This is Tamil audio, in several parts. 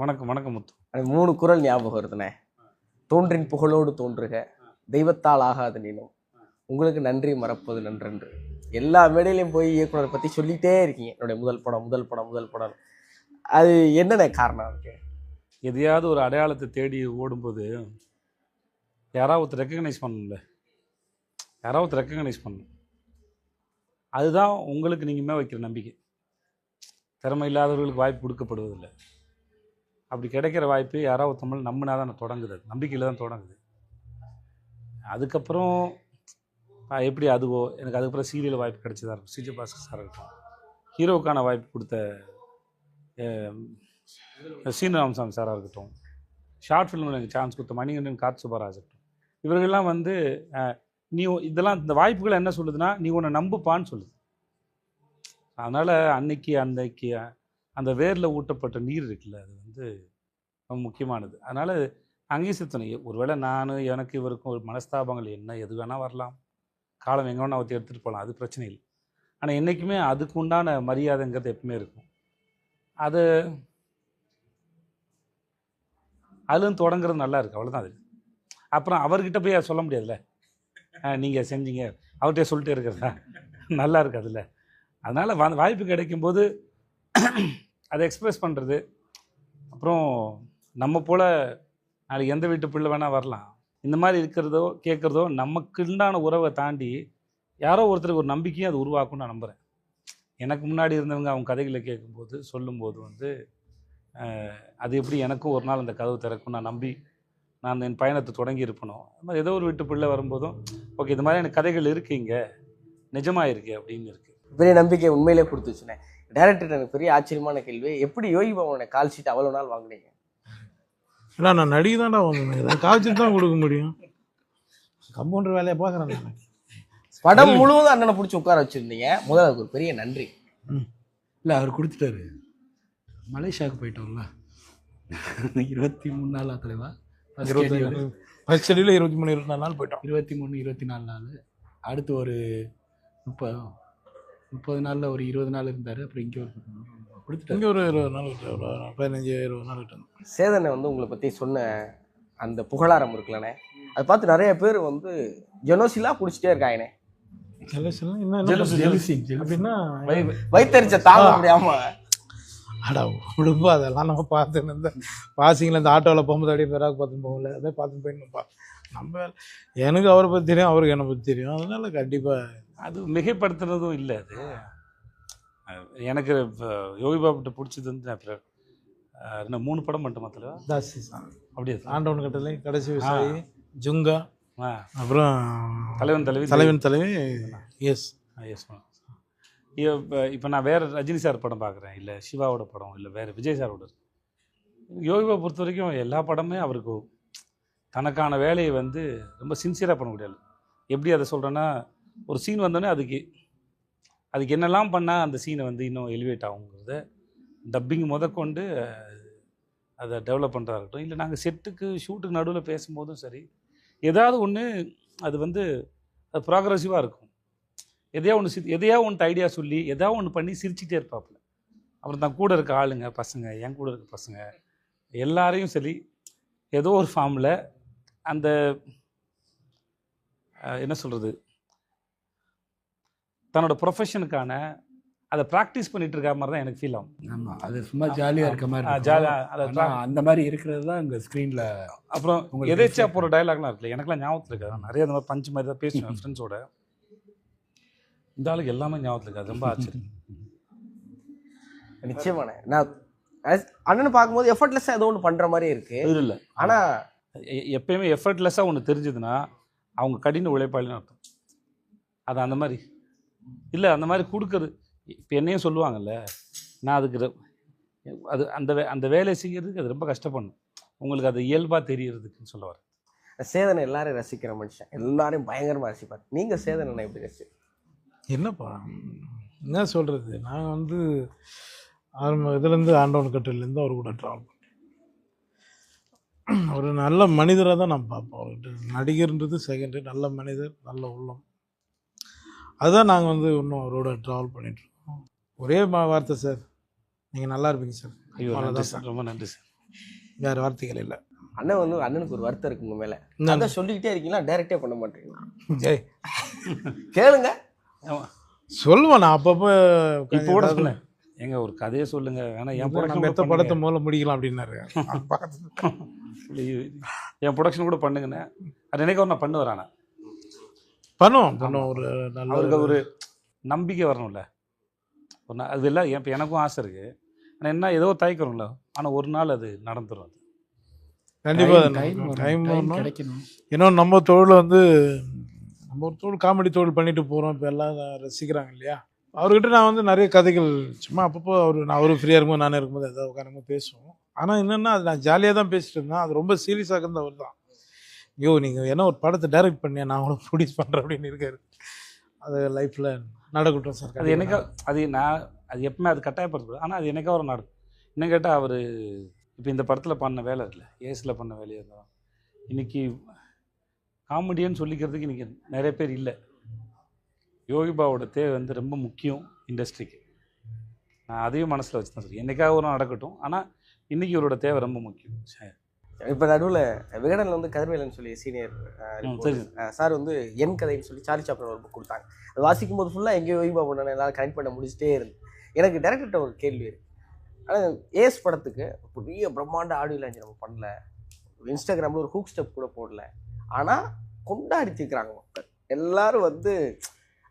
வணக்கம் வணக்கம் முத்து. அது 3 குறள் ஞாபகம் வருதுண்ணே. தோன்றின் புகழோடு தோன்றுக, தெய்வத்தால் ஆகாது நீனும், உங்களுக்கு நன்றி மறப்பது நன்றன்று. எல்லா மேடையிலையும் போய் இயக்குனரை பற்றி சொல்லிகிட்டே இருக்கீங்க. என்னுடைய முதல் படம். அது என்னென்ன காரணம் இருக்கு? எதையாவது ஒரு அடையாளத்தை தேடி ஓடும்போது யாராவது ரெக்கக்னைஸ் பண்ணணும்ல, யாராவது ரெக்கக்னைஸ் பண்ணணும். அதுதான் உங்களுக்கு நீங்கள் வைக்கிற நம்பிக்கை. திறமை இல்லாதவர்களுக்கு வாய்ப்பு கொடுக்கப்படுவதில்லை. அப்படி கிடைக்கிற வாய்ப்பு யாராவது தமிழ் நம்பினா தான் தொடங்குது. அது நம்பிக்கையில் தான் தொடங்குது. அதுக்கப்புறம் எப்படி அதுவோ எனக்கு அதுக்கப்புறம் சீரியல் வாய்ப்பு கிடைச்சதா இருக்கும். சிஜி பாஸ்கர் சார் இருக்கட்டும், ஹீரோவுக்கான வாய்ப்பு கொடுத்த சீனிவாசன் சாராக இருக்கட்டும், ஷார்ட் ஃபிலிமில் எனக்கு சான்ஸ் கொடுத்த மணிகண்டன், கார்த் சுப்பராஜ் இருக்கட்டும், இவர்கள்லாம் வந்து நீ இதெல்லாம் இந்த வாய்ப்புகள் என்ன சொல்லுதுன்னா, நீ உன்னை நம்புப்பான்னு சொல்லுது. அதனால் அன்னைக்கு அந்த வேரில் ஊட்டப்பட்ட நீர் இருக்குல்ல, அது வந்து ரொம்ப முக்கியமானது. அதனால் அங்கேயும் சித்தனை ஒருவேளை எனக்கு இவருக்கும் ஒரு மனஸ்தாபங்கள் என்ன எது வேணால் வரலாம், காலம் எங்கே வேணால் எடுத்துகிட்டு போகலாம், அது பிரச்சனை இல்லை. ஆனால் என்றைக்குமே அதுக்கு உண்டான மரியாதைங்கிறது எப்பவுமே இருக்கும். அதுலேருந்து தொடங்குறது நல்லா இருக்குது, அவ்வளோதான். அது அப்புறம் அவர்கிட்ட போய் சொல்ல முடியாதுல்ல, நீங்கள் செஞ்சீங்க அவர்கிட்ட சொல்லிட்டே இருக்கிறதா, நல்லா இருக்காதுல்ல. அதனால் வாய்ப்பு கிடைக்கும்போது அதை எக்ஸ்ப்ரெஸ் பண்ணுறது. அப்புறம் நம்ம போல் நாளைக்கு எந்த வீட்டு பிள்ளை வேணால் வரலாம். இந்த மாதிரி இருக்கிறதோ கேட்குறதோ நமக்குண்டான உறவை தாண்டி யாரோ ஒருத்தருக்கு ஒரு நம்பிக்கையும் அது உருவாக்கும்னு நான் நம்புகிறேன். எனக்கு முன்னாடி இருந்தவங்க அவங்க கதைகளை கேட்கும்போது சொல்லும்போது வந்து அது எப்படி எனக்கும் ஒரு நாள் அந்த கதவு திறக்கும் நான் நம்பி நான் என் பயணத்தை தொடங்கி இருப்பணும். அது மாதிரி ஏதோ ஒரு வீட்டு பிள்ளை வரும்போதும் ஓகே இந்த மாதிரி எனக்கு கதைகள் இருக்குங்க, நிஜமாக இருக்குது அப்படின்னு இருக்குது. பெரிய நம்பிக்கை உண்மையிலே கொடுத்துச்சுண்ணே. டைரக்டர் எனக்கு பெரிய ஆச்சரியமான கேள்வி, எப்படி யோகி பாபுனை கால் ஷீட் அவ்வளோ நாள் வாங்கினீங்க? இல்லை, நான் நடிகை தான்டா வாங்கினேன், கால் ஷீட் தான் கொடுக்க முடியும். கம்பவுண்டர் வேலையை பார்க்குறேன். படம் முழுவதும் அண்ணனை பிடிச்சி உட்கார வச்சுருந்தீங்க, முதல்ல அதுக்கு ஒரு பெரிய நன்றி. இல்லை, அவர் கொடுத்துட்டாரு. மலேசியாவுக்கு போயிட்டோம்ல, 23 நாள் தலைவா. ஃபர்ஸ்ட் ஷெடியூலில் 23 24 நாள் போயிட்டோம். 23 24 நாள். அடுத்து ஒரு 30 நாளில் ஒரு 20 நாள் இருந்தார். அப்புறம் இங்கே ஒரு 10 நாள் கொடுத்துட்டு இங்கே ஒரு 20 நாள் 15-20 நாள் விட்டு. சேதனை வந்து உங்களை பற்றி சொன்ன அந்த புகழாரம் இருக்குல்லண்ணே, அதை பார்த்து நிறைய பேர் வந்து ஜெனோசிலாக குடிச்சிட்டே இருக்காங்கண்ணே. அப்படின்னா வைத்தறிச்ச தாங்க முடியாம அடா விடுப்பா, அதெல்லாம் நம்ம பார்த்துன்னு இந்த பாசிங்கில் இந்த ஆட்டோவில் போகும்போது அப்படியே பேராக பார்த்துன்னு போகல, அதே பார்த்துன்னு போயிடணும்ப்பா. நம்ம எனக்கு அவரை பற்றி தெரியும், அவருக்கு என்னை பற்றி தெரியும். அதனால கண்டிப்பாக அது மிகைப்படுத்துனதும் இல்லை. அது எனக்கு யோகி பாபுட்ட பிடிச்சது வந்து என்ன 3 படம் மட்டுமா தலைவா? தாசி அப்படியே ஆண்டவன் கட்டளை, கடைசி விவசாயி, ஜுங்கா, அப்புறம் தலைவன் தலைவி. Yes yes. இப்போ நான் வேறு ரஜினி சார் படம் பார்க்குறேன், இல்லை சிவாவோட படம், இல்லை வேறு விஜய் சாரோட. யோகி பாபு பொறுத்த வரைக்கும் எல்லா படமே அவருக்கு தனக்கான வேலையை வந்து ரொம்ப சின்சியராக பண்ண முடியாது. எப்படி அதை சொல்கிறேன்னா, ஒரு சீன் வந்தோடனே அதுக்கு என்னெல்லாம் பண்ணால் அந்த சீனை வந்து இன்னும் எலிவேட் ஆகுங்கிறத டப்பிங் முதற்கொண்டு அதை டெவலப் பண்ணுறதா இருக்கட்டும், இல்லை நாங்கள் செட்டுக்கு ஷூட்டுக்கு நடுவில் பேசும்போதும் சரி, ஏதாவது ஒன்று அது வந்து அது ப்ராக்ரெசிவாக இருக்கும். எதையா ஒன்று ஐடியா சொல்லி எதாவது ஒன்று பண்ணி சிரிச்சுட்டே இருப்பாப்புல. அப்புறம் தான் கூட இருக்க ஆளுங்க பசங்க, என் கூட இருக்க பசங்க எல்லாரையும் சரி ஏதோ ஒரு ஃபார்மில் அந்த என்ன சொல்கிறது, தன்னோட ப்ரொஃபஷனுக்கான அதை ப்ராக்டிஸ் பண்ணிட்டு இருக்க மாதிரி தான் எனக்கு ஃபீல் ஆகும். ஆமாம், அது சும்மா ஜாலியாக இருக்க மாதிரி, ஜாலியாக அந்த மாதிரி இருக்கிறது தான் இந்த ஸ்க்ரீனில். அப்புறம் எதேச்சா போகிற டைலாக்லாம் இருக்குல்ல, எனக்குலாம் ஞாபகத்தில் இருக்காது. நிறைய அந்த மாதிரி பஞ்சு மாதிரி தான் பேசுவேன் ஃப்ரெண்ட்ஸோட. இந்த ஆளுக்கு எல்லாமே ஞாபகத்தில் இருக்காது, ரொம்ப ஆச்சரியம். நிச்சயமான நான் அண்ணனை பார்க்கும்போது எஃபர்ட்லெஸ்ஸாக ஏதோ ஒன்று பண்ணுற மாதிரி இருக்குது. இல்லை, ஆனால் எப்பயுமே எஃபர்ட்லெஸ்ஸாக ஒன்று தெரிஞ்சதுன்னா அவங்க கடின உழைப்பாளின்னு அர்த்தம். அது அந்த மாதிரி இல்லை, அந்த மாதிரி கொடுக்குறது. இப்போ என்னையும் சொல்லுவாங்கல்ல, நான் அதுக்கு அது அந்த வேலையை செய்கிறதுக்கு அது ரொம்ப கஷ்டப்படணும். உங்களுக்கு அது இயல்பாக தெரியறதுக்குன்னு சொல்ல வரேன். சேதனை எல்லாரையும் ரசிக்கிற மனுஷன், எல்லாரையும் பயங்கரமாக ரசிப்பார். நீங்கள் சேதனை எப்படி ரசி? என்னப்பா என்ன சொல்கிறது, நான் வந்து இதுலேருந்து ஆண்டவன் கட்டிலேருந்து அவர் கூட ட்ராவல் பண்ணேன். ஒரு நல்ல மனிதராக தான் நான் பார்ப்போம். அவர்கிட்ட நடிகர்ன்றது செகண்டரி, நல்ல மனிதர், நல்ல உள்ளம், அதுதான் நாங்கள் வந்து இன்னும் அவரோட ட்ராவல் பண்ணிகிட்ருக்கோம். ஒரே வார்த்தை சார், நீங்கள் நல்லா இருப்பீங்க சார். ஐயோ, நன்றி சார், ரொம்ப நன்றி சார். வேறு வார்த்தைகள் இல்லை. அண்ணன் வந்து அண்ணனுக்கு ஒரு வருத்தம் இருக்கு உங்க மேல. என்ன? அதான் சொல்லிக்கிட்டே இருக்கீங்களா, டைரக்டே பண்ண மாட்டீங்களா? ஜெய் கேளுங்க. சொல்லுவேன் நான் அப்பப்போ. இப்போ கூட சொன்னேன், எங்க ஒரு கதையை சொல்லுங்க, வேணா என் நம்ம ப்ரொடக்ஷன் மெத்த படத்தை முதல்ல முடிக்கலாம் அப்படின்னாரு. என் ப்ரொடக்ஷன் கூட பண்ணுங்கண்ணே. அது நினைக்க நான் பண்ண வரானே பண்ணுவோம் ஒரு நல்ல அவருக்கு ஒரு நம்பிக்கை வரணும்ல. ஒரு நாள் அது எல்லாம் இப்போ எனக்கும் ஆசை இருக்கு. ஆனால் என்ன ஏதோ தயக்கிறோம்ல, ஆனால் ஒரு நாள் அது நடந்துடும். அது கண்டிப்பாக டைம் கிடைக்கணும். ஏன்னா நம்ம தொழில் வந்து நம்ம ஒரு தொழில் காமெடி தொழில் பண்ணிட்டு போகிறோம். இப்போ எல்லாம் ரசிக்கிறாங்க இல்லையா. அவர்கிட்ட நான் வந்து நிறைய கதைகள் சும்மா அப்பப்போ அவரு ஃப்ரீயாக இருக்கும்போது நானே இருக்கும்போது ஏதாவது உட்காரும்போது பேசுவோம். ஆனால் என்னென்னா அது நான் ஜாலியாக தான் பேசிட்டு இருந்தேன். அது ரொம்ப சீரியஸாக இருந்த அவர் தான், ஐயோ நீங்கள் என்ன ஒரு படத்தை டைரக்ட் பண்ணியா, நான் கூட ப்ரொடியூஸ் பண்ணுறேன் அப்படின்னு இருக்காரு. அது லைஃப்பில் நடக்கட்டும் சார். அது என்னைக்கா அது எப்பவுமே அது கட்டாயப்படுத்தக்கூடாது. ஆனால் அது என்னைக்கா ஒரு நடக்கும். என்ன கேட்டால் அவர் இப்போ இந்த படத்தில் பண்ண வேலை இல்லை, ஏஸில் பண்ண வேலையாக இருந்தால் இன்றைக்கி காமெடியன்னு சொல்லிக்கிறதுக்கு இன்றைக்கி நிறைய பேர் இல்லை. யோகிபாவோட தேவை வந்து ரொம்ப முக்கியம் இண்டஸ்ட்ரிக்கு. நான் அதையும் மனசில் வச்சு தான் சொல்லி என்றைக்காக ஒரு நடக்கட்டும். ஆனால் இன்றைக்கி இவரோட தேவை ரொம்ப முக்கியம். இப்போ நடுவில் விகடனில் வந்து கதிர்வேலன் சொல்லி சீனியர் சரி சார் வந்து என் கதைன்னு சொல்லி சார்லி சாப்ளின் ஒரு புக் கொடுத்தாங்க. அது வாசிக்கும் போது ஃபுல்லாக எங்கேயோ யோகிபா பண்ண எல்லாம் கனெக்ட் பண்ண முடிச்சுட்டே இருந்து எனக்கு டேரக்டர்கிட்ட ஒரு கேள்வி இருக்குது. ஆனால் ஏஸ் படத்துக்கு பெரிய பிரம்மாண்ட ஆடியோ லான்ச் நம்ம பண்ணல, இன்ஸ்டாகிராமில் ஒரு ஹூக் ஸ்டெப் கூட போடல, ஆனால் கொண்டாடி தீர்க்குறாங்க மக்கள் எல்லாரும். வந்து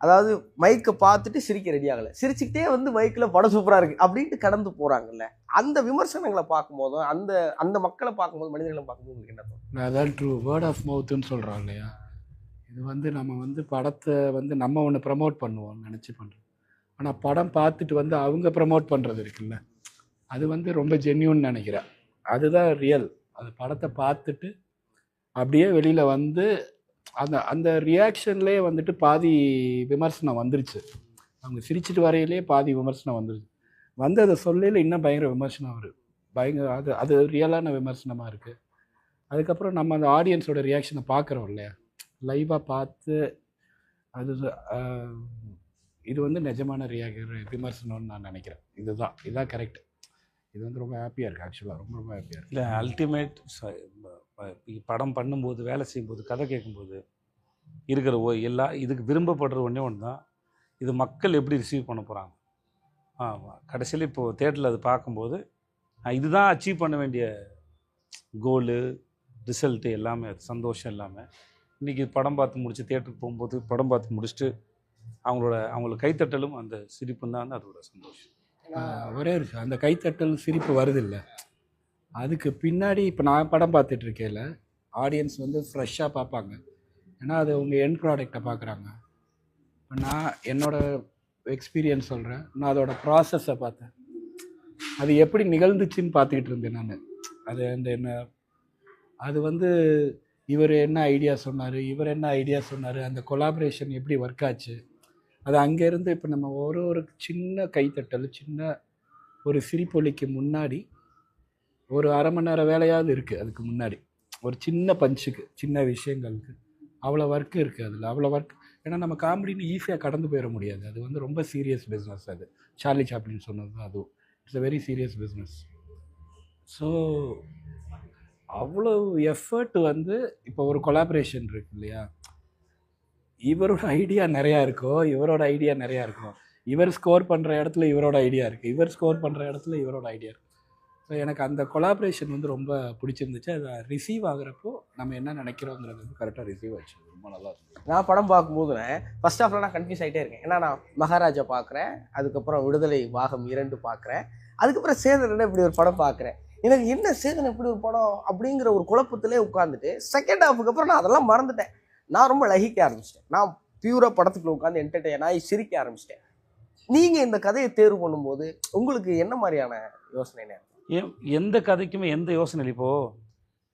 அதாவது மைக்கை பார்த்துட்டு சிரிக்க ரெடி ஆகலை, சிரிச்சுக்கிட்டே வந்து மைக்கில் படம் சூப்பராக இருக்குது அப்படின்ட்டு கடந்து போகிறாங்கல்ல. அந்த விமர்சனங்களை பார்க்கும்போதும் அந்த அந்த மக்களை பார்க்கும்போது, மனிதர்களை பார்க்கும்போது உங்களுக்கு என்ன தோணும்? அதான் ட்ரூ வேர்ட் ஆஃப் மவுத்துன்னு சொல்கிறோம் இல்லையா. இது வந்து நம்ம வந்து படத்தை வந்து நம்ம ஒன்று ப்ரமோட் பண்ணுவோம் நினச்சி பண்ணுறோம். ஆனால் படம் பார்த்துட்டு வந்து அவங்க ப்ரமோட் பண்ணுறது இருக்குல்ல, அது வந்து ரொம்ப ஜென்யூன் நினைக்கிறேன். அதுதான் ரியல். அது படத்தை பார்த்துட்டு அப்படியே வெளியில் வந்து அந்த அந்த ரியாக்ஷன்லேயே வந்துட்டு பாதி விமர்சனம் வந்துருச்சு. அவங்க சிரிச்சிட்டு வரையிலே பாதி விமர்சனம் வந்துருச்சு. வந்து அதை சொல்லையில் இன்னும் பயங்கர விமர்சனம் வருது. அது அது ரியலான விமர்சனமாக இருக்குது. அதுக்கப்புறம் நம்ம அந்த ஆடியன்ஸோட ரியாக்ஷனை பார்க்குறோம் இல்லையா, லைவாக பார்த்து அது இது வந்து நிஜமான விமர்சனம்னு நான் நினைக்கிறேன். இதுதான் கரெக்ட். இது வந்து ரொம்ப ஹாப்பியாக இருக்குது. ஆக்சுவலாக ரொம்ப ரொம்ப ஹாப்பியாக இருக்குது. இல்லை அல்டிமேட் படம் பண்ணும்போது, வேலை செய்யும்போது, கதை கேட்கும்போது இருக்கிற இதுக்கு விரும்பப்படுற ஒன்றே ஒன்று தான், இது மக்கள் எப்படி ரிசீவ் பண்ண போகிறாங்க. கடைசியில் இப்போது தேட்டரில் அது பார்க்கும்போது இதுதான் அச்சீவ் பண்ண வேண்டிய கோலு, ரிசல்ட்டு எல்லாமே. அது சந்தோஷம் எல்லாமே. இன்றைக்கி படம் பார்த்து முடிச்சு தேட்டருக்கு போகும்போது படம் பார்த்து முடிச்சுட்டு அவங்களோட கைத்தட்டலும் அந்த சிரிப்பும் தான் அதோட சந்தோஷம். ஒரே அந்த கைத்தட்டல் சிரிப்பு வருது இல்லை, அதுக்கு பின்னாடி இப்போ நான் படம் பார்த்துட்ருக்கேன்ல, ஆடியன்ஸ் வந்து ஃப்ரெஷ்ஷாக பார்ப்பாங்க. ஏன்னா அது அவங்க எண்ட் ப்ராடக்டை பார்க்குறாங்க. இப்போ நான் என்னோடய எக்ஸ்பீரியன்ஸ் சொல்கிறேன். நான் அதோட ப்ராசஸை பார்த்தேன், அது எப்படி நிகழ்ந்துச்சுன்னு பார்த்துக்கிட்டு இருந்தேன் நான். அது அது வந்து இவர் என்ன ஐடியா சொன்னார், அந்த கொலாபரேஷன் எப்படி ஒர்க் ஆச்சு, அது அங்கேருந்து இப்போ நம்ம ஒரு சின்ன கைத்தட்டல், சின்ன ஒரு சிரிப்பொலிக்கு முன்னாடி ஒரு அரை மணி நேரம் வேலையாவது இருக்குது. அதுக்கு முன்னாடி ஒரு சின்ன பஞ்சுக்கு, சின்ன விஷயங்களுக்கு அவ்வளோ ஒர்க் இருக்குது. அதில் அவ்வளோ ஒர்க். ஏன்னா நம்ம காமெடின்னு ஈஸியாக கடந்து போயிட முடியாது. அது வந்து ரொம்ப சீரியஸ் பிஸ்னஸ். அது சார்லி சாப்ளின் சொன்னது தான். அதுவும் it's a very serious business. So அவ்வளோ எஃபர்ட் வந்து இப்போ ஒரு கொலாபரேஷன் இருக்கு இல்லையா, இவரோட ஐடியா நிறையா இருக்கும், இவர் ஸ்கோர் பண்ணுற இடத்துல இவரோட ஐடியா இருக்குது, இவர் ஸ்கோர் பண்ணுற இடத்துல இவரோட ஐடியா இருக்குது. ஸோ எனக்கு அந்த கொலாபரேஷன் வந்து ரொம்ப பிடிச்சிருந்துச்சு. அதை ரிசீவ் ஆகுறப்போ நம்ம என்ன நினைக்கிறோங்கிறது வந்து கரெக்டாக ரிசீவ் ஆச்சு. ரொம்ப நல்லா இருந்துச்சு. நான் படம் பார்க்கும்போது ஃபர்ஸ்ட் ஹாஃப்ல நான் கன்ஃபியூஸ் ஆகிட்டே இருக்கேன். ஏன்னா நான் மகாராஜா பார்க்குறேன், அதுக்கப்புறம் விடுதலை பாகம் 2 பார்க்குறேன், அதுக்கப்புறம் சேதனை இப்படி ஒரு படம் பார்க்குறேன். எனக்கு என்ன சேதனை இப்படி ஒரு படம் அப்படிங்கிற ஒரு குழப்பத்திலே உட்காந்துட்டு செகண்ட் ஹாஃபுக்கு அப்புறம் நான் அதெல்லாம் மறந்துட்டேன். நான் ரொம்ப லகிக்க ஆரம்பிச்சிட்டேன். நான் பியூராக படத்துக்குள்ள உட்காந்து என்டர்டெயின் ஆகி சிரிக்க ஆரம்பிச்சிட்டேன். நீங்கள் இந்த கதையை தேர்வு பண்ணும்போது உங்களுக்கு என்ன மாதிரியான யோசனை? எந்த கதைக்குமே எந்த யோசனை இல்லை. இப்போது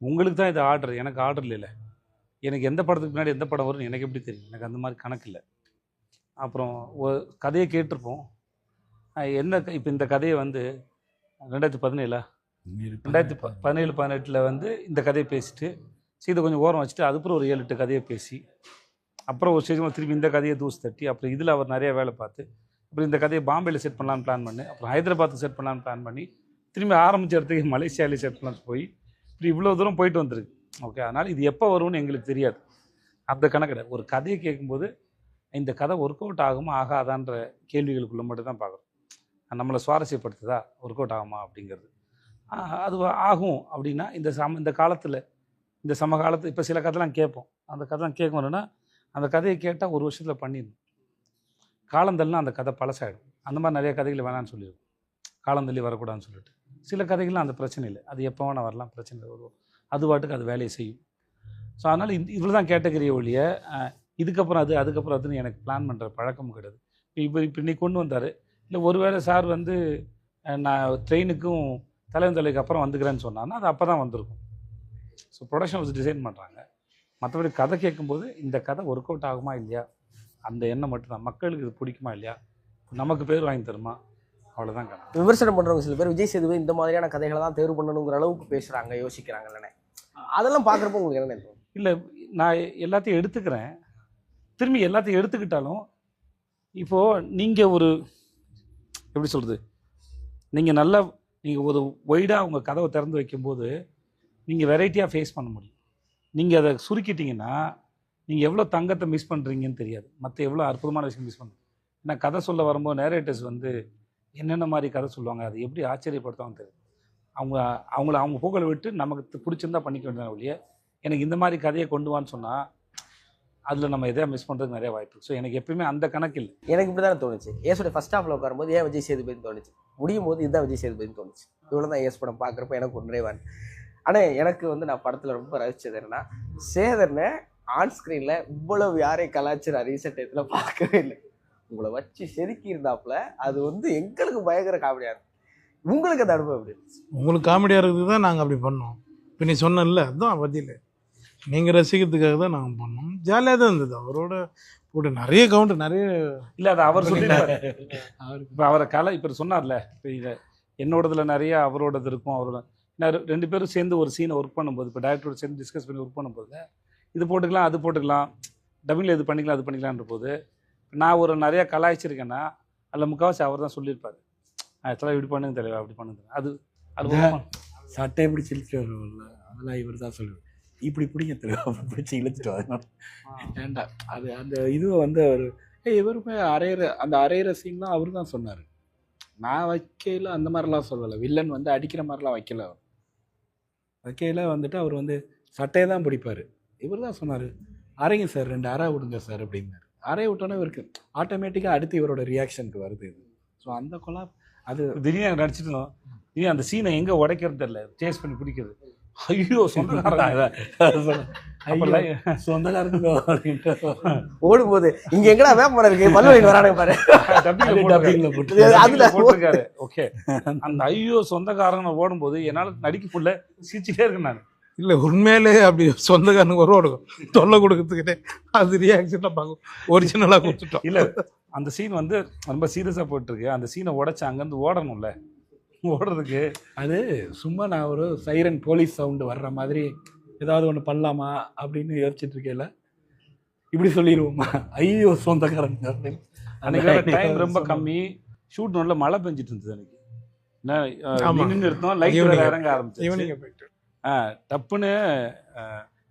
உங்களுக்கு தான் இது ஆர்டர், எனக்கு ஆர்டர் இல்லை. எனக்கு எந்த படத்துக்கு முன்னாடி எந்த படம் வரும்னு எனக்கு எப்படி தெரியும்? எனக்கு அந்த மாதிரி கணக்கு இல்லை. அப்புறம் ஒரு கதையை கேட்டிருப்போம். இப்போ இந்த கதையை வந்து 2017 வந்து இந்த கதையை பேசிட்டு இதை கொஞ்சம் ஓரம் வச்சுட்டு அதுக்கப்புறம் ஒரு 7-8 கதையை பேசி அப்புறம் ஒரு ஸ்டேஜ் திருப்பி இந்த கதையை தூசி தட்டி அப்புறம் இதில் அவர் நிறைய வேலை பார்த்து அப்புறம் இந்த கதையை பாம்பேயில் செட் பண்ணலான்னு பிளான் பண்ணி அப்புறம் ஹைதராபாத்துக்கு செட் பண்ணலான்னு பிளான் பண்ணி திரும்பி ஆரம்பித்த இடத்துக்கு மலேசியாவிலே செட் பண்ணலான்னு போய் இப்படி இவ்வளோ தூரம் போயிட்டு வந்திருக்கு. ஓகே, அதனால் இது எப்போ வரும்னு எங்களுக்கு தெரியாது. அந்த கணக்கில் ஒரு கதையை கேட்கும்போது இந்த கதை ஒர்க் அவுட் ஆகுமா ஆகாதான்ற கேள்விகளுக்குள்ளே மட்டும் தான் பார்க்குறோம். நம்மளை சுவாரஸ்யப்படுத்துதா, ஒர்க் அவுட் ஆகுமா அப்படிங்கிறது. அது ஆகும் அப்படின்னா இந்த காலத்தில் இந்த சமகாலத்தில் இப்போ சில கதைலாம் கேட்போம். அந்த கதைலாம் கேட்கணுன்னா அந்த கதையை கேட்டால் ஒரு வருஷத்தில் பண்ணிடணும். காலந்தள்ளினா அந்த கதை பழசாயிடும். அந்த மாதிரி நிறைய கதைகள் வேணான்னு சொல்லிடுவோம், காலந்தள்ளி வரக்கூடாதுன்னு சொல்லிட்டு. சில கதைகள்லாம் அந்த பிரச்சனை இல்லை, அது எப்போ வேணால் வரலாம், பிரச்சனை வரும், அது பாட்டுக்கு அது வேலையை செய்யும். ஸோ அதனால் இவ்வளோ தான் கேட்டகரிய ஒழிய இதுக்கப்புறம் அதுக்கப்புறம் அதுன்னு எனக்கு பிளான் பண்ணுற பழக்கமும் கிடையாது. இப்போ இன்னைக்கு கொண்டு வந்தார், இல்லை ஒருவேளை சார் வந்து நான் ட்ரெயினுக்கும் தலைவன் அப்புறம் வந்துக்கிறேன்னு சொன்னான்னா அது அப்போ தான் வந்திருக்கும். ஸோ ப்ரொடக்ஷன் வச்சு டிசைன் பண்ணுறாங்க. மற்றபடி கதை கேட்கும்போது இந்த கதை ஒர்க் அவுட் ஆகுமா இல்லையா, அந்த எண்ணம் மட்டும்தான். மக்களுக்கு இது பிடிக்குமா இல்லையா, நமக்கு பேர் வாங்கி தருமா, அவ்வளோதான் கதை. விமர்சனம் பண்ணுறவங்க சில பேர் விஜய் சேதுபதி இந்த மாதிரியான கதைகளை தான் தேர்வு பண்ணணுங்கிற அளவுக்கு பேசுகிறாங்க, யோசிக்கிறாங்கல்லண்ணே. அதெல்லாம் பார்க்குறப்போ உங்களுக்கு என்ன தோணும்? இல்லை, நான் எல்லாத்தையும் எடுத்துக்கிறேன், திரும்பி எல்லாத்தையும் எடுத்துக்கிட்டாலும் இப்போது நீங்கள் ஒரு எப்படி சொல்கிறது, நீங்கள் ஒரு ஒய்டாக உங்கள் கதவை திறந்து வைக்கும்போது நீங்கள் வெரைட்டியாக ஃபேஸ் பண்ண முடியும். நீங்கள் அதை சுருக்கிட்டீங்கன்னா நீங்கள் எவ்வளோ தங்கத்தை மிஸ் பண்ணுறீங்கன்னு தெரியாது, மற்ற எவ்வளோ அற்புதமான விஷயம் மிஸ் பண்ணுறீங்க. ஏன்னா கதை சொல்ல வரும்போது நேரேட்டர்ஸ் வந்து என்னென்ன மாதிரி கதை சொல்லுவாங்க, அது எப்படி ஆச்சரியப்படுத்தாமல் தெரியும். அவங்க புகழை விட்டு நமக்கு பிடிச்சிருந்தா பண்ணிக்க வேண்டியது ஒழிய எனக்கு இந்த மாதிரி கதையை கொண்டு வான்னு சொன்னால் அதில் நம்ம எதையா மிஸ் பண்ணுறதுக்கு நிறைய வாய்ப்பு. ஸோ எனக்கு எப்பயுமே அந்த கணக்கு இல்லை. எனக்கு இப்படி தானே தோணுச்சு. ஏஸோட ஃபர்ஸ்ட் ஹாஃபில் உட்காரும்போது ஏன் விஜய் சேதுபதினு தோணுச்சு, முடியும் போது இதுதான் விஜய் சேதுபதினு தோணுச்சு. இவ்வளோ தான் ஏஸ் படம் பார்க்குறப்ப எனக்கு ஒரு நிறைவான். ஆனால் எனக்கு வந்து நான் படத்தில் ரொம்ப ரசிச்சது என்னன்னா, சேதனை ஆன் ஸ்க்ரீனில் இவ்வளவு யாரையும் கலாச்சார ரீசெண்ட் டயத்தில் பார்க்கவே இல்லை. உங்களை வச்சு செதுக்கி இருந்தாப்புல அது வந்து எங்களுக்கு பயங்கர காமெடியாக இருக்கும். உங்களுக்கு அந்த அனுபவம் எப்படி இருந்துச்சு? உங்களுக்கு காமெடியாக இருக்குது தான் நாங்கள் அப்படி பண்ணோம். இப்போ நீ சொன்னல அதுதான் பதில், நீங்கள் ரசிக்கிறதுக்காக தான் நாங்கள் பண்ணோம். ஜாலியாக தான் இருந்தது. அவரோட போட்டு நிறைய கவுண்ட் நிறைய இல்லை, அது அவர் சொல்லிட்டாரு. இப்போ அவரை இப்போ சொன்னார்ல, இப்போ இதை என்னோடதுல நிறைய அவரோடது இருக்கும். அவரோட ரெண்டு பேரும் சேர்ந்து ஒரு சீனை ஒர்க் பண்ணும்போது, இப்போ டேரக்டரோட சேர்ந்து டிஸ்கஸ் பண்ணி ஒர்க் பண்ணும்போது இது போட்டுக்கலாம் அது போட்டுக்கலாம், டபிளில் இது பண்ணிக்கலாம் அது பண்ணிக்கலான்ற போது நான் ஒரு நிறையா கலாய்ச்சிருக்கேன்னா அதில் முக்கால்வாசி அவர் தான் சொல்லியிருப்பார். ஆக்சுவலாக இப்படி பண்ணுங்க தெரியல, அப்படி பண்ணுங்க. அது சட்டை பிடிச்சி இழுத்துட்டு வருவோம்ல, அதெல்லாம் இவர் தான் சொல்லுவார். இப்படி பிடிங்க தெரியும், அப்படி பிடிச்சி இழுத்துட்டு வரணும் வேண்டாம். அது அந்த இதுவை வந்து அவர் இவருமே அந்த அரையிற சீன்லாம் அவர் தான் சொன்னார். நான் வைக்கையில் அந்த மாதிரிலாம் சொல்லலை. வில்லன் வந்து அடிக்கிற மாதிரிலாம் வைக்கல. அவர் வைக்கையில் வந்துட்டு அவர் வந்து சட்டையை தான் பிடிப்பார். இவர் தான் சொன்னார், அரைங்க சார், 2 அரை விடுங்க சார் அப்படின்னாரு. அரையை விட்டோன்னே இவருக்கு ஆட்டோமேட்டிக்காக அடுத்து இவரோட ரியாக்ஷனுக்கு வருது இது. ஸோ அந்த கொலா அது திடீர்னு நடிச்சிட்டோம். திடீர்னு அந்த சீனை எங்கே உடைக்கிறது தெரியல, சேஸ் பண்ணி பிடிக்கிறது. ஐயோ சொந்தக்காரங்க ஓடும்போது இங்க எங்கடா வேப்பமரம் இருக்கு, பல்வழியில் வரானுங்க பாரு, போட்டிருக்காரு. ஓகே, அந்த ஐயோ சொந்தக்காரங்க ஓடும்போது என்னால் நடிக்க முடியல, சிரிச்சுட்டே இருக்கேன் நான். இல்லை உண்மையிலே அப்படி சொந்தக்காரனுக்கு ஒரு ஓடுக்கும் தொல்லை கொடுக்கறதுக்கிட்டே அது ரியாக்ஷனாக பார்க்கும், ஒரிஜினலாக கொடுத்துட்டோம். இல்லை, அந்த சீன் வந்து ரொம்ப சீரியஸாக போயிட்டுருக்கு. அந்த சீனை உடைச்சு அங்கேருந்து ஓடணும்ல, ஓடுறதுக்கு அது சும்மா நான் ஒரு சைரன் போலீஸ் சவுண்டு வர்ற மாதிரி ஏதாவது ஒன்று பண்ணலாமா அப்படின்னு யோசிச்சுட்டு இருக்கேன்ல, இப்படி சொல்லிடுவோமா ஐயோ சொந்தக்காரங்க அப்படின்னு. அன்றைக்கி டைம் ரொம்ப கம்மி, ஷூட் நல்ல மழை பெஞ்சிட்டு இருந்தது. அன்றைக்கி நின்று எடுத்தோம், லைட் இறங்க ஆரம்பிச்சு ஈவினிங் போயிட்டு டப்புன்னு.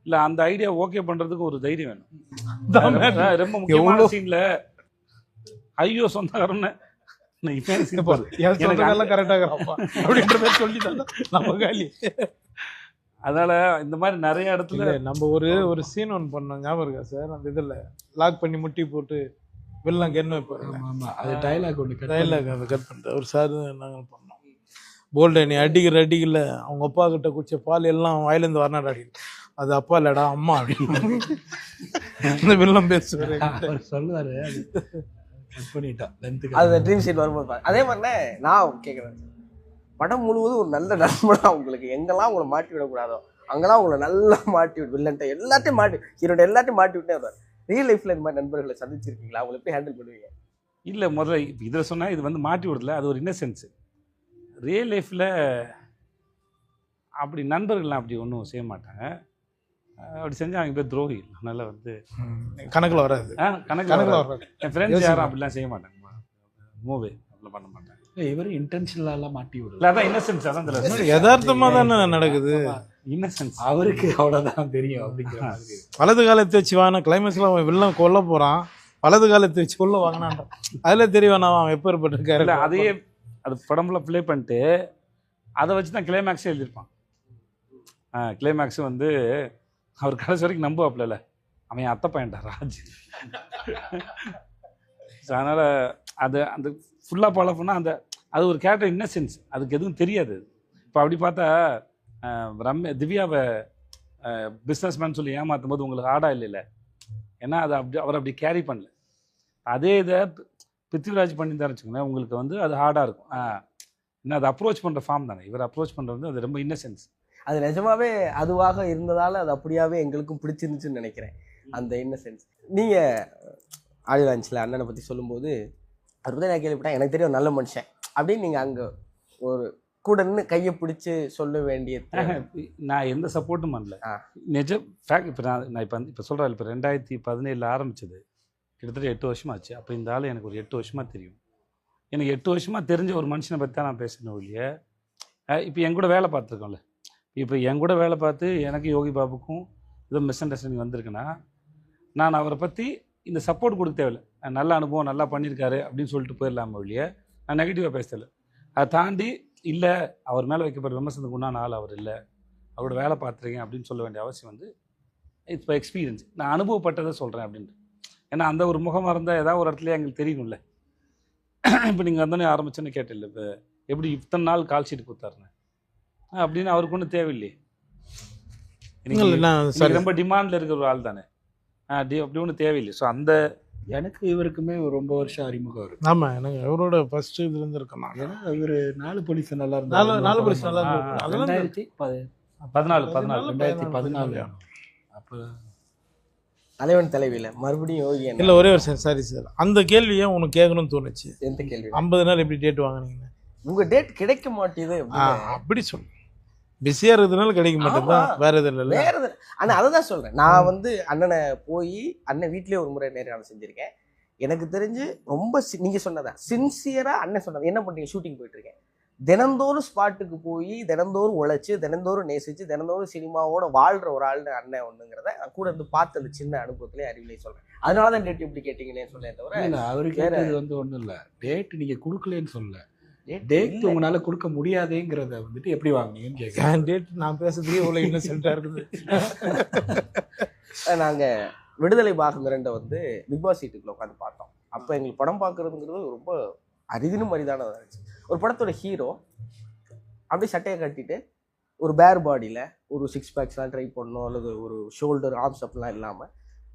இல்லை, அந்த ஐடியா ஓகே பண்ணுறதுக்கு ஒரு தைரியம் வேணும். ரொம்ப முக்கியமான சீனில் ஐயோ சொந்தக்காரன்னு அதனால இந்த மாதிரி நிறைய இடத்துல நம்ம ஒரு சீன் ஒன்று பண்ணோம், ஞாபகம் இருக்கா சார்? அந்த இதில் லாக் பண்ணி முட்டி போட்டு வெளிலாம் கென்னு வைப்பாங்க. ஆமாம், அது டைலாக் ஒன்று டைலாக் அதை கட் பண்ணிட்டு ஒரு சார் நாங்கள் பண்ணோம். போல்டு நீ அடிக்கல, அவங்க அப்பா கிட்ட குடிச்ச பால் எல்லாம் வாயிலேருந்து வரனாடா அடிக்கல, அது அப்பா இல்லடா அம்மா அப்படின்னு இந்த வில்லம் பேசுவார் சொல்லுவார். அது ட்ரீம் சீட் வரும்போது அதே மாதிரினே நான் கேட்குறேன், படம் முழுவதும் ஒரு நல்ல நண்பனா உங்களுக்கு எங்கெல்லாம் உங்களை மாட்டி விடக்கூடாதோ அங்கெல்லாம் உங்களை நல்லா மாட்டி விட்டு, வில்லன்ட்ட எல்லாத்தையும் மாட்டி, ஹீரோட எல்லாத்தையும் மாட்டி விட்டே வருவார். ரியல் லைஃப்ல இந்த மாதிரி நண்பர்களை சந்திச்சிருக்கீங்களா? அவங்களை எப்படி ஹேண்டில் பண்ணுவீங்க? இல்லை, முதல்ல இப்போ இதில் சொன்னால் இது வந்து மாட்டி விடல, அது ஒரு இன்னசென்ஸு. ரியல் லைஃப்பில் அப்படி நண்பர்கள்லாம் அப்படி ஒன்றும் செய்ய மாட்டாங்க. அப்படி செஞ்சால் அவங்க பேர் துரோகி. அதனால் வந்து கணக்கில் வராது. கணக்கில் வராது. என் ஃப்ரெண்ட்ஸ் யாரும் அப்படிலாம் செய்ய மாட்டாங்க, மூவி அப்படிலாம் பண்ண மாட்டாங்க. இவர் இன்டென்ஷனலாலாம் மாட்டி விடுறது இல்லை, அதான் இன்னசென்ஸ். அதான் யதார்த்தமாக தானே நடக்குது. இன்னசென்ஸ். அவருக்கு அவ்வளோதான் தெரியும் அப்படிங்கிற மாதிரி. வலது காலத்தை வச்சு வாங்கினா கிளைமேக்ஸில் அவன் வில்லன் கொல்ல போகிறான், வலது காலத்தை வச்சு கொல்ல வாங்கினான். அதில் தெரியும் அவன் எப்பேற்பட்டிருக்காரு. இல்லை அதையே அது படம்ல ப்ளே பண்ணிட்டு அதை வச்சு தான் கிளைமேக்ஸே எழுதியிருப்பான். கிளைமேக்ஸ் வந்து அவர் கடைசி வரைக்கும் நம்புவாப்ல, அவன் என் அத்தை பையன்டா ராஜ். ஸோ அதனால் அது அந்த ஃபுல்லாக ஃபாலோ பண்ணால் அந்த அது ஒரு கேரக்டர் இன்னசென்ஸ், அதுக்கு எதுவும் தெரியாது. இப்போ அப்படி பார்த்தா திவ்யாவை பிஸ்னஸ் மேன் சொல்லி ஏமாற்றும் போது உங்களுக்கு ஹார்டாக இல்லைல்ல, ஏன்னா அது அப்படி அவர் அப்படி கேரி பண்ணல. அதே இதை பிருத்திவிராஜ் பண்ணியிருந்தாருன்னு வச்சுக்கோங்களேன், உங்களுக்கு வந்து அது ஹார்டாக இருக்கும். ஏன்னா அது அப்ரோச் பண்ணுற ஃபார்ம் தானே, இவர் அப்ரோச் பண்ணுறது அது ரொம்ப இன்னசென்ஸ். அது நிஜமாவே அதுவாக இருந்ததால் அது அப்படியாவே எங்களுக்கும் பிடிச்சிருந்துச்சுன்னு நினைக்கிறேன், அந்த இன்னசென்ஸ். நீங்கள் ஆடியோ லான்ச்சில் அண்ணனை பற்றி சொல்லும்போது அவர் பற்றி நான் கேள்விப்பட்டேன், எனக்கு தெரியும் நல்ல மனுஷன் அப்படின்னு. நீங்கள் அங்கே ஒரு கூட நின்று கையை பிடிச்சி சொல்ல வேண்டிய நான் எந்த சப்போர்ட்டும் பண்ணல. நிஜம் ஃபேக்ட். இப்போ நான் இப்போ சொல்கிறேன், இப்போ 2017 ஆரம்பிச்சது, கிட்டத்தட்ட 8 வருஷமாச்சு. அப்போ இந்த ஆள் எனக்கு ஒரு 8 வருஷமாக தெரியும். எனக்கு 8 வருஷமாக தெரிஞ்ச ஒரு மனுஷனை பற்றி தான் நான் பேசணும் ஒழிய, இப்போ என் கூட வேலை பார்த்துருக்கோம்ல, இப்போ என் கூட வேலை பார்த்து எனக்கு யோகி பாபுக்கும் ஏதோ மிஸ் அண்டர்ஸ்டாண்டிங் வந்திருக்குன்னா நான் அவரை பற்றி இந்த சப்போர்ட் கொடுக்க தேவையில்லை. நல்ல அனுபவம், நல்லா பண்ணியிருக்காரு அப்படின்னு சொல்லிட்டு போயிடலாம ஒழிய நான் நெகட்டிவாக பேசலை. அதை தாண்டி இல்லை அவர் மேலே வைக்கப்படுற விமர்சனத்துக்கு உண்டான ஆள் அவர் இல்லை, அவரோட வேலை பார்த்துருக்கேன் அப்படின்னு சொல்ல வேண்டிய அவசியம் வந்து இப்போ எக்ஸ்பீரியன்ஸ், நான் அனுபவப்பட்டதை சொல்கிறேன் அப்படின்ட்டு. ஏன்னா அந்த ஒரு முகமாக இருந்தால் ஏதாவது ஒரு இடத்துல எங்களுக்கு தெரியணும்ல. இப்போ நீங்கள் வந்தோடனே ஆரம்பிச்சோன்னு கேட்டில்ல, இப்போ எப்படி இத்தனை நாள் கால் ஷீட் கொடுத்தாருன்னு அப்படின்னு அவருக்கு ஒன்றும் தேவையில்லையே. எனக்கு ரொம்ப டிமாண்டில் இருக்கிற ஒரு ஆள் தானே, அப்படி ஒன்றும் தேவையில்லை. ஸோ அந்த எனக்கு இவருக்குமே ஒரு ரொம்ப வருஷம் அறிமுகம் இருக்கு. ஆமாம், எனக்கு அவரோட ஃபர்ஸ்ட் இதுலேருந்து இருக்கேன். ஏன்னா இவர் 4 போலீஸ் நல்லா நாலு போலீஸ் நல்லா இருந்தாங்க. 2014 அப்போ தலைவன் தலைவியில் மறுபடியும் யோகி இல்லை ஒரே வருஷம். சாரி சார், அந்த கேள்வியை உனக்கு கேட்கணும்னு தோணுச்சு. எந்த கேள்வி? 50 நாள் எப்படி டேட் வாங்கினீங்க? உங்கள் டேட் கிடைக்க மாட்டேது அப்படி சொல்லு, பிஸியாக இருக்கிறதுனால கிடைக்க மாட்டேங்குதான், வேற எதுவும் இல்லை. வேற எது? ஆனால் அதை தான் சொல்கிறேன். நான் வந்து அண்ணனை போய் அண்ணன் வீட்லேயே ஒரு முறை நேரம் செஞ்சுருக்கேன். எனக்கு தெரிஞ்சு ரொம்ப நீங்கள் சொன்னதான் சின்சியராக அண்ணன் சொன்னது. என்ன பண்ணுறீங்க? ஷூட்டிங் போயிட்டுருக்கேன். தினந்தோறும் ஸ்பாட்டுக்கு போய் தினந்தோறும் உழைச்சி தினந்தோறும் நேசித்து தினந்தோறும் சினிமாவோட வாழ்கிற ஒரு ஆள் அண்ணன் ஒன்றுங்கிறத நான் கூட இருந்து பார்த்தது சின்ன அனுபவத்திலே அறிவிலே சொல்கிறேன். அதனால தான் டேட் இப்படி கேட்டிங்கன்னே சொல்லேன் தவிர அவருக்கு வந்து ஒன்றும் இல்லை. டேட் நீங்கள் கொடுக்கலன்னு சொல்லல, டேட் உங்களால கொடுக்க முடியாதேங்கிறத வந்துட்டு எப்படி வாங்கினீங்கன்னு கேட்குறேன். டேட் நான் பேசுறதுக்கே இவ்வளோ இன்னசென்ட்டாக இருக்குது. நாங்கள் விடுதலை பாகம் 2 வந்து பிக் பாஸ் சீட்டுக்குள்ள உட்காந்து பார்த்தோம். அப்போ எங்களுக்கு படம் பார்க்குறதுங்கிறது ரொம்ப அரிதினும் அரிதானதாக இருந்துச்சு. ஒரு படத்தோட ஹீரோ அப்படியே சட்டையை கட்டிட்டு ஒரு பேர் பாடியில் ஒரு 6 பேக்ஸ்லாம் ட்ரை பண்ணணும், அல்லது ஒரு ஷோல்டர் ஆர்ம்ஸ் அப்படிலாம் இல்லாமல்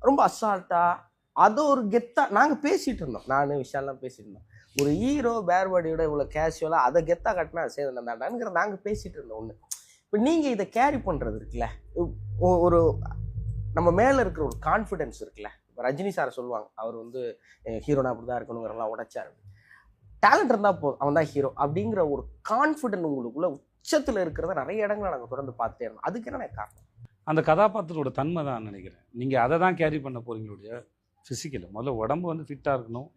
ரொம்ப அசால்ட்டாக அதை ஒரு கெத்தாக நாங்கள் பேசிகிட்டு இருந்தோம். நான் விஷயம்லாம் பேசிட்டு இருந்தோம். ஒரு ஹீரோ பேர் பாடியோட இவ்வளோ கேஷுவலாக அதை கெத்தாக கட்டினா சேதம் தாண்டாங்கிற நாங்கள் பேசிகிட்டு இருந்தோம் ஒன்று. இப்போ நீங்கள் இதை கேரி பண்ணுறது இருக்குல்ல, ஒரு நம்ம மேலே இருக்கிற ஒரு கான்ஃபிடென்ஸ் இருக்குல்ல. இப்போ ரஜினி சாரை சொல்லுவாங்க, அவர் வந்து ஹீரோனா அப்படி தான் இருக்கணுங்கிறலாம் உடைச்சாரு. டேலண்ட் இருந்தால் போதும், அவன் தான் ஹீரோ அப்படிங்கிற ஒரு கான்ஃபிடென்ட் உங்களுக்குள்ள உச்சத்தில் இருக்கிறத நிறைய இடங்களை நாங்கள் தொடர்ந்து பார்த்துட்டே இருந்தோம். அதுக்கு என்ன காரணம்? அந்த கதாபாத்திரோட தன்மை தான் நினைக்கிறேன். நீங்கள் அதை தான் கேரி பண்ண போகிறீங்களுடைய ஃபிசிக்கல். முதல்ல உடம்பு வந்து ஃபிட்டாக இருக்கணும்,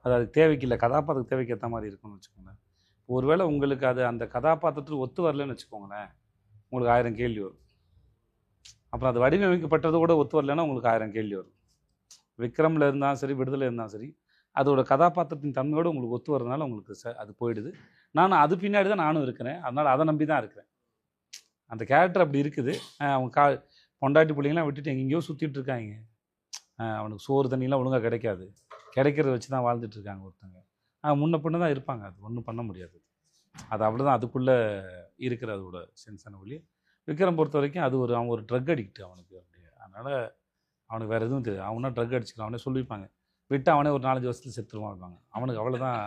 அது அதுக்கு தேவைக்கு இல்லை, கதாபாத்திரத்துக்கு தேவைக்கு ஏற்ற மாதிரி இருக்கணும்னு வச்சுக்கோங்களேன். ஒருவேளை உங்களுக்கு அது அந்த கதாபாத்திரத்துக்கு ஒத்து வரலன்னு வச்சுக்கோங்களேன், உங்களுக்கு 1000 கேள்வி வரும். அப்புறம் அது வடிவமைக்கப்பட்டது கூட ஒத்து வரலன்னா உங்களுக்கு 1000 கேள்வி வரும். விக்ரமில் இருந்தாலும் சரி, விடுதலை இருந்தாலும் சரி, அதோட கதாபாத்திரத்தின் தன்மையோடு உங்களுக்கு ஒத்து வரதுனால உங்களுக்கு அது போயிடுது. நானும் அது பின்னாடி தான் நானும் இருக்கிறேன், அதனால் அதை நம்பி தான் இருக்கிறேன். அந்த கேரக்டர் அப்படி இருக்குது. அவங்க பொண்டாட்டி பிள்ளைங்களாம் விட்டுட்டு எங்கெங்கேயோ சுற்றிட்டு இருக்காங்க. அவனுக்கு சோறு தண்ணிலாம் ஒழுங்காக கிடைக்காது, கிடைக்கிறத வச்சு தான் வாழ்ந்துட்டு இருக்காங்க ஒருத்தங்க. முன்ன பின்ன தான் இருப்பாங்க, அது ஒன்றும் பண்ண முடியாது. அது அவ்வளோதான், அதுக்குள்ளே இருக்கிற அதோட சென்ஸான ஒளி. விக்ரம் பொறுத்த வரைக்கும் அது அவன் ஒரு ட்ரக் அடிக்ட் அவனுக்கு. அப்படியே அதனால் அவனுக்கு வேறு எதுவும் தெரியாது. அவனா ட்ரக் அடிச்சுக்கலாம், அவனே சொல்லியிருப்பாங்க. விட்டு அவனே ஒரு 4-5 வருஷத்துல செத்துருவான் இருப்பாங்க. அவனுக்கு அவ்வளோதான்.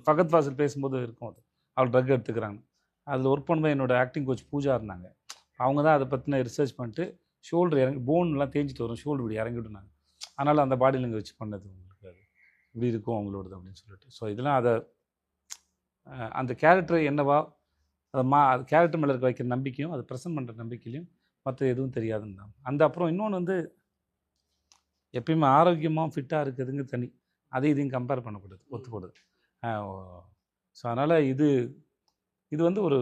பகத் ஃபாசில் பேசும்போது இருக்கும், அது அவள் ட்ரக் எடுத்துக்கிறாங்க. அதில் ஒர்க் பண்ணும்போது என்னோட ஆக்டிங் கோச் பூஜா இருந்தாங்க. அவங்க தான் அதை பற்றின ரிசர்ச் பண்ணிட்டு ஷோல்டர் இறங்கி போன்லாம் தேஞ்சிட்டு வரும், ஷோல்டர் இப்படி இறங்கிவிட்டுனாங்க. அதனால் அந்த பாடியில் இங்கே வச்சு பண்ணது உங்களுக்கு அது இப்படி இருக்கும் அவங்களோடது அப்படின்னு சொல்லிட்டு. ஸோ இதெல்லாம் அதை அந்த கேரக்டர் என்னவா அது கேரக்டர் மேலே இருக்க வைக்கிற நம்பிக்கையும் அது ப்ரெசென்ட் பண்ணுற நம்பிக்கையிலையும் மற்ற எதுவும் தெரியாதுன்னு தான். அந்த அப்புறம் இன்னொன்று வந்து எப்பயுமே ஆரோக்கியமாக ஃபிட்டாக இருக்குதுங்க தனி, அதையும் இதையும் கம்பேர் பண்ணக்கூடாது, ஒத்துக்கூடாது. ஸோ அதனால் இது இது வந்து ஒரு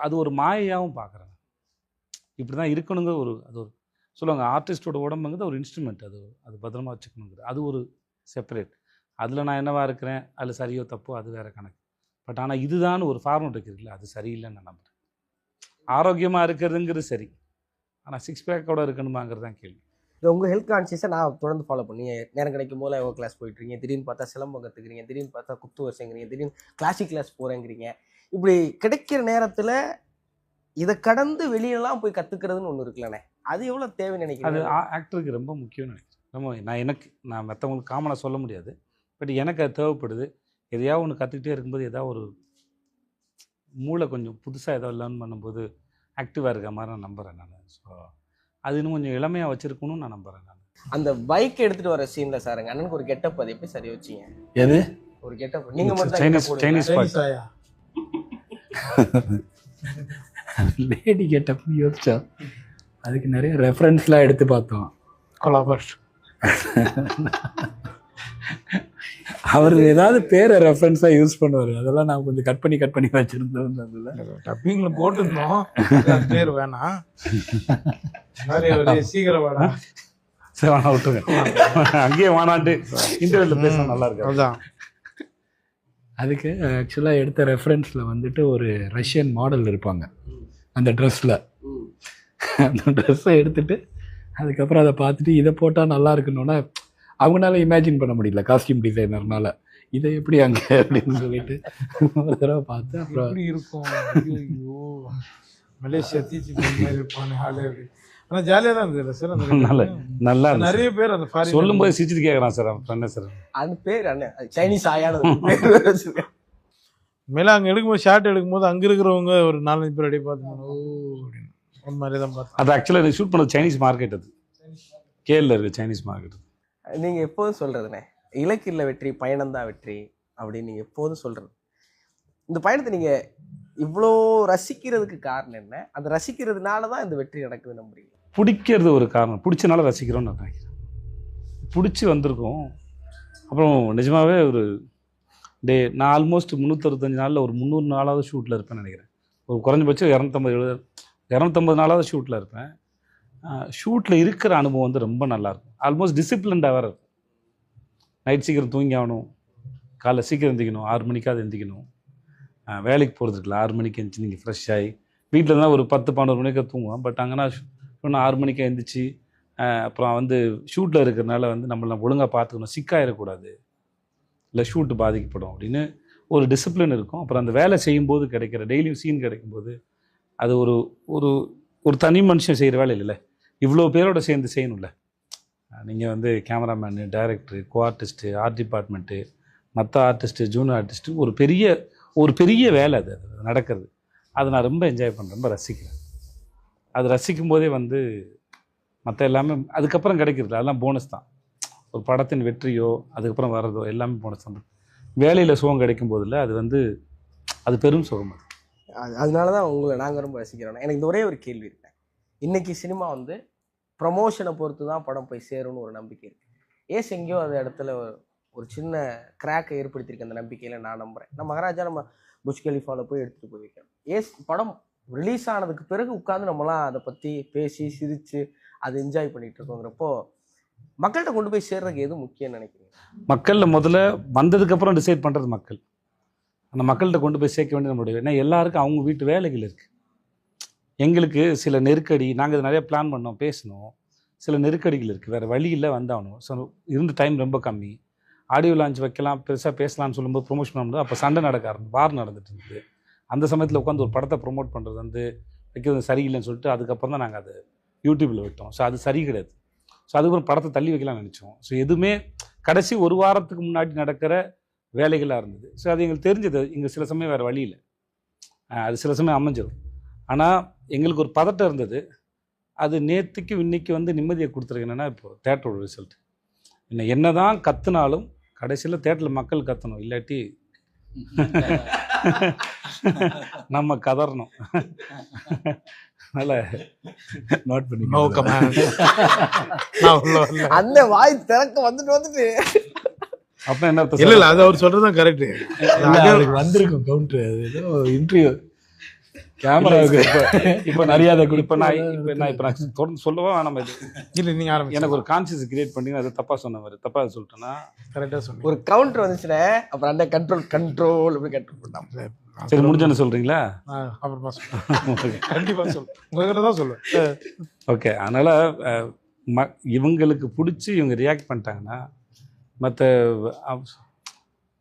அது ஒரு மாயையாகவும் பார்க்குறேன். இப்படி தான் இருக்கணுங்கிற அது ஒரு சொல்லுவாங்க, ஆர்டிஸ்டோட உடம்புங்கிறது ஒரு இன்ஸ்ட்ருமெண்ட், அது பத்திரமா வச்சுக்கணுங்கிறது அது ஒரு செப்பரேட். அதில் நான் என்னவா இருக்கிறேன், அதில் சரியோ தப்போ அது வேறு கணக்கு. பட் ஆனால் இதுதான் ஒரு ஃபார்மெட் இருக்குதுல்ல, அது சரியில்லைன்னு நான் நம்புகிறேன். ஆரோக்கியமாக இருக்கிறதுங்கிறது சரி, ஆனால் 6 பேக்கோட இருக்கணுமாங்கிறது தான் கேள்வி. உங்கள் ஹெல்த் கான்சியஸை நான் தொடர்ந்து ஃபாலோ பண்ணி நேரம் கிடைக்கும் போது யோகா கிளாஸ் போயிட்டுருக்கீங்க, திடீர்னு பார்த்தா சிலம்பம் கற்றுக்குறீங்க, திடீர்னு பார்த்தா குத்து வரிசைங்கிறீங்க, திடீர்னு கிளாசிக் கிளாஸ் போகிறேங்கிறீங்க. இப்படி கிடைக்கிற நேரத்தில் இதை கடந்து வெளியெல்லாம் போய் கற்றுக்கிறதுன்னு ஒன்று இருக்குல்லண்ணே, அது எவ்வளோ தேவைன்னு நினைக்கிறேன்? அது ஆக்டருக்கு ரொம்ப முக்கியம்னு நினைக்கிறேன். நான் மற்றவங்களுக்கு காமனாக சொல்ல முடியாது, பட் எனக்கு அது தேவைப்படுது. எதையாவது ஒன்று கற்றுக்கிட்டே இருக்கும்போது ஏதாவது ஒரு மூளை கொஞ்சம் புதுசாக ஏதாவது லேர்ன் பண்ணும்போது ஆக்டிவாக இருக்க மாதிரி நான் நம்புகிறேன் நான். ஸோ அது இன்னும் கொஞ்சம் இளமையாக வச்சுருக்கணும்னு நான் நம்புகிறேன் நான். அந்த பைக் எடுத்துகிட்டு வர சீனில் சாருங்க அண்ணனுக்கு ஒரு கெட்டப், அது எப்படி சரி வச்சிங்க? எது ஒரு கெட்டப் நீங்கள் மட்டும் சைனீஸ் லேடி கெட்டப் யோசிச்சா அதுக்கு நிறைய ரெஃபரன்ஸ்லாம் எடுத்து பார்த்தோம். கொலாபர் அவர் ஏதாவது பேரை ரெஃபரன்ஸாக யூஸ் பண்ணுவார், அதெல்லாம் நான் கொஞ்சம் கட் பண்ணி வச்சுருந்தோம். அதில் டப்பிங்கில் போட்டுருந்தோம், பேர் வேணாம், சீக்கிரம் வேணாம், சரி வேணா விட்டுருங்க, அங்கேயே வேணான்ட்டு இன்டர்வியூவில் பேச நல்லா இருக்கு. அதுதான் அதுக்கு ஆக்சுவலாக எடுத்த ரெஃபரன்ஸில் வந்துட்டு ஒரு ரஷ்யன் மாடல் இருப்பாங்க அந்த ட்ரெஸ்ஸில். அந்த ட்ரெஸ்ஸை எடுத்துகிட்டு அதுக்கப்புறம் அதை பார்த்துட்டு இதை போட்டால் நல்லா இருக்குன்னொன்னே அவங்களால இமேஜின் பண்ண முடியல, காஸ்டியூம் டிசைனர்னால இதை எப்படி அங்கே அப்படின்னு சொல்லிட்டு ஒரு தடவை பார்த்து அப்புறம் எப்படி இருக்கும். ஐயோ மலேசியா தீச்சி இருப்பானே ஆளு. ஆனால் ஜாலியாக தான் இருந்தது சார். நல்லா நிறைய பேர் அந்த சொல்லும்போது சிரிச்சுட்டு கேட்குறான் சார். என்ன சார் அந்த பேர் அண்ணன் சைனீஸ் ஆயான மேலே அங்கே எடுக்கும்போது ஷார்ட் எடுக்கும்போது அங்கே இருக்கிறவங்க ஒரு 4-5 பேர் அப்படியே பார்த்து ஓ அப்படின்னு ஒரு மாதிரி தான் பார்த்தேன். அது ஆக்சுவலாக ஷூட் பண்ணது சைனீஸ் மார்க்கெட், அது கேரளில் இருக்குது சைனீஸ் மார்க்கெட். நீங்கள் எப்போதும் சொல்கிறதுண்ணே, இலக்கில் வெற்றி பயணம்தான் வெற்றி அப்படின்னு நீங்கள் எப்போதும் சொல்கிறது. இந்த பயணத்தை நீங்கள் இவ்வளோ ரசிக்கிறதுக்கு காரணம் என்ன? அந்த ரசிக்கிறதுனால தான் இந்த வெற்றி நடக்குது நம்புறீங்க? பிடிக்கிறது ஒரு காரணம், பிடிச்சனால ரசிக்கிறோன்னு நான் நினைக்கிறேன். பிடிச்சி வந்திருக்கோம். அப்புறம் நிஜமாகவே ஒரு நான் ஆல்மோஸ்ட் 365 நாளில் ஒரு 300 நாளாவது ஷூட்டில் இருப்பேன்னு நினைக்கிறேன். ஒரு குறைஞ்சபட்சம் 250 நாளாவது ஷூட்டில் இருப்பேன். ஷூட்டில் இருக்கிற அனுபவம் வந்து ரொம்ப நல்லாயிருக்கும். ஆல்மோஸ்ட் டிசிப்ளின்டாக வேறு இருக்கும். நைட் சீக்கிரம் தூங்கி ஆகணும், காலைல சீக்கிரம் எந்திக்கணும், 6 மணிக்காவது எந்திக்கணும். வேலைக்கு போகிறதுக்குல 6 மணிக்கு எழுந்துச்சி நீங்கள் ஃப்ரெஷ் ஆகி வீட்டில் இருந்தால் ஒரு 10-12 மணிக்கு தூங்குவோம். பட் அங்கேனா இன்னும் 6 மணிக்கு எழுந்திரிச்சி அப்புறம் வந்து ஷூட்டில் இருக்கிறனால வந்து நம்மளை ஒழுங்காக பார்த்துக்கணும், சிக்காயிடக்கூடாது, இல்லை ஷூட்டு பாதிக்கப்படும் அப்படின்னு ஒரு டிசிப்ளின் இருக்கும். அப்புறம் அந்த வேலை செய்யும்போது கிடைக்கிற டெய்லியும் சீன் கிடைக்கும்போது அது ஒரு ஒரு ஒரு தனி மனுஷன் செய்கிற வேலை இல்லைல்ல, இவ்வளோ பேரோட சேர்ந்து செய்யணும்ல. நீங்கள் வந்து கேமராமேனு, டைரக்டரு, கோ ஆர்டிஸ்ட்டு, ஆர்ட் டிபார்ட்மெண்ட்டு, மற்ற ஆர்டிஸ்ட்டு, ஜூனியர் ஆர்டிஸ்ட்டு, ஒரு பெரிய வேலை அது நடக்கிறது. அதை நான் ரொம்ப என்ஜாய் பண்ணுறேன், ரொம்ப ரசிக்கிறேன். அது ரசிக்கும் போதே வந்து மற்ற எல்லாமே அதுக்கப்புறம் கிடைக்கிறது அதெல்லாம் போனஸ் தான். ஒரு படத்தின் வெற்றியோ அதுக்கப்புறம் வர்றதோ எல்லாமே போனஸ் தான். வேலையில் சுகம் கிடைக்கும் போதில்ல, அது வந்து அது பெரும் சுகம். அதனால தான் உங்களை நாங்கள் ரொம்ப ரசிக்கிறோம். எனக்கு இந்த ஒரே ஒரு கேள்வி இருக்கேன். இன்றைக்கி சினிமா வந்து ப்ரமோஷனை பொறுத்து தான் படம் போய் சேரும்னு ஒரு நம்பிக்கை இருக்குது. ஏஸ் எங்கேயோ அந்த இடத்துல ஒரு சின்ன கிராக்கை ஏற்படுத்தியிருக்க அந்த நம்பிக்கையில் நான் நம்புகிறேன். நம்ம மகாராஜா நம்ம புர்ஜ் கலிஃபாவில் போய் எடுத்துகிட்டு போய் வைக்கணும். ஏஸ் படம் ரிலீஸ் ஆனதுக்கு பிறகு உட்காந்து நம்மளாம் அதை பற்றி பேசி சிரித்து அதை என்ஜாய் பண்ணிகிட்டு இருக்கோங்கிறப்போ மக்கள்கிட்ட கொண்டு போய் சேர்றதுக்கு எது முக்கியம்னு நினைக்கிறீங்க? மக்களில் முதல்ல வந்ததுக்கப்புறம் டிசைட் பண்ணுறது மக்கள். அந்த மக்கள்கிட்ட கொண்டு போய் சேர்க்க வேண்டிய நம்மளுடைய, ஏன்னா எல்லாருக்கும் அவங்க வீட்டு வேலைகள் இருக்குது. எங்களுக்கு சில நெருக்கடி, நாங்கள் இது நிறைய பிளான் பண்ணோம், பேசணும், சில நெருக்கடிகள் இருக்குது, வேறு வழியில் வந்தாகணும். ஸோ இருந்த டைம் ரொம்ப கம்மி. ஆடியோ லான்ச் வைக்கலாம், பெருசாக பேசலாம்னு சொல்லும்போது ப்ரொமோஷன் பண்ணும்போது அப்போ சண்டை வார் நடந்துட்டு இருந்தது. அந்த சமயத்தில் உட்காந்து ஒரு படத்தை ப்ரொமோட் பண்ணுறது வந்து வைக்கிறது சரியில்லைன்னு சொல்லிட்டு அதுக்கப்புறம் தான் நாங்கள் அதை யூடியூப்பில் விட்டோம். ஸோ அது சரி கிடையாது. ஸோ அதுக்கப்புறம் படத்தை தள்ளி வைக்கலாம்னு நினச்சோம். ஸோ எதுவுமே கடைசி ஒரு வாரத்துக்கு முன்னாடி நடக்கிற வேலைகளாக இருந்தது. ஸோ அது எங்களுக்கு தெரிஞ்சது. இங்கே சில சமயம் வேறு வழி இல்லை, அது சில சமயம் அமைஞ்சிடும். ஆனால் எங்களுக்கு ஒரு பதட்டம் இருந்தது. அது நேற்றுக்கு இன்னைக்கு வந்து நிம்மதியை கொடுத்துருக்கு. என்னென்னா இப்போது தேட்டரோட ரிசல்ட் என்ன தான் கற்றுனாலும் கடைசியில் தேட்டரில் மக்கள் கத்தணும், இல்லாட்டி நம்ம கதறணும். அதனால் நோட் பண்ணி அந்த வாய் திறக்க வந்துட்டு அப்போ என்ன அர்த்தம் இல்ல இல்ல அது அவர் சொல்றதுதான் கரெக்ட். அவருக்கு வந்திருக்கும் கவுண்டர். அது ஏதோ இன்டர்வியூ கேமராவுக்கு இப்போ மரியாதை இப்போ நான் தொடர்ந்து சொல்லவா வேணாம் இது? இல்ல நீங்க ஆரம்பிச்சு எனக்கு ஒரு கான்சியஸ் கிரியேட் பண்ணி அதை தப்பா சொன்ன மாதிரி தப்பா சொல்லிட்டேன்னா கரெக்டா சொல்லுங்க. ஒரு கவுண்டர் வந்துச்சுன்னா அப்புறம் அந்த கண்ட்ரோல் அப்படி கண்ட்ரோல் பண்ணலாம். சரி முடிஞ்சோன்னு சொல்றீங்களா? அப்புறமா சொல்லுங்க. கண்டிப்பா சொல்லுங்க, உங்ககிட்ட தான் சொல்லுவேன். ஓகே. அதனால் இவங்களுக்கு பிடிச்சி இவங்க ரியாக்ட் பண்ணிட்டாங்கன்னா மற்ற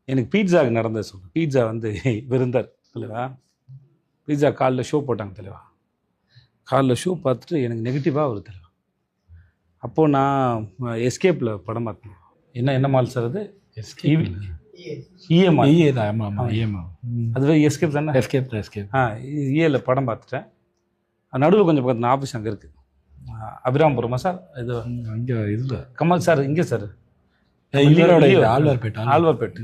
எனக்கு பீட்சாவுக்கு நடந்தது சொல்லுங்கள். பீட்சா வந்து விருந்தார் தலைவா. பீட்சா காலில் ஷோ போட்டாங்க தலைவா. காலில் ஷோ பார்த்துட்டு எனக்கு நெகட்டிவாக ஒரு தலைவா. அப்போது நான் எஸ்கேப்பில் படம் பார்த்தேன். என்ன மால் சார் அது? இஎம்ஐ அதுவே எஸ்கேப் தானே? எஸ்கேப் இஏல படம் பார்த்துட்டேன். நடுவில் கொஞ்சம் பக்கத்தில் ஆஃபீஸ் அங்கே இருக்குது. அபிராமபுரமா சார்? இது இங்கே இல்லை கமல் சார் இங்கே சார் ஆழ்வார்பேட்டு.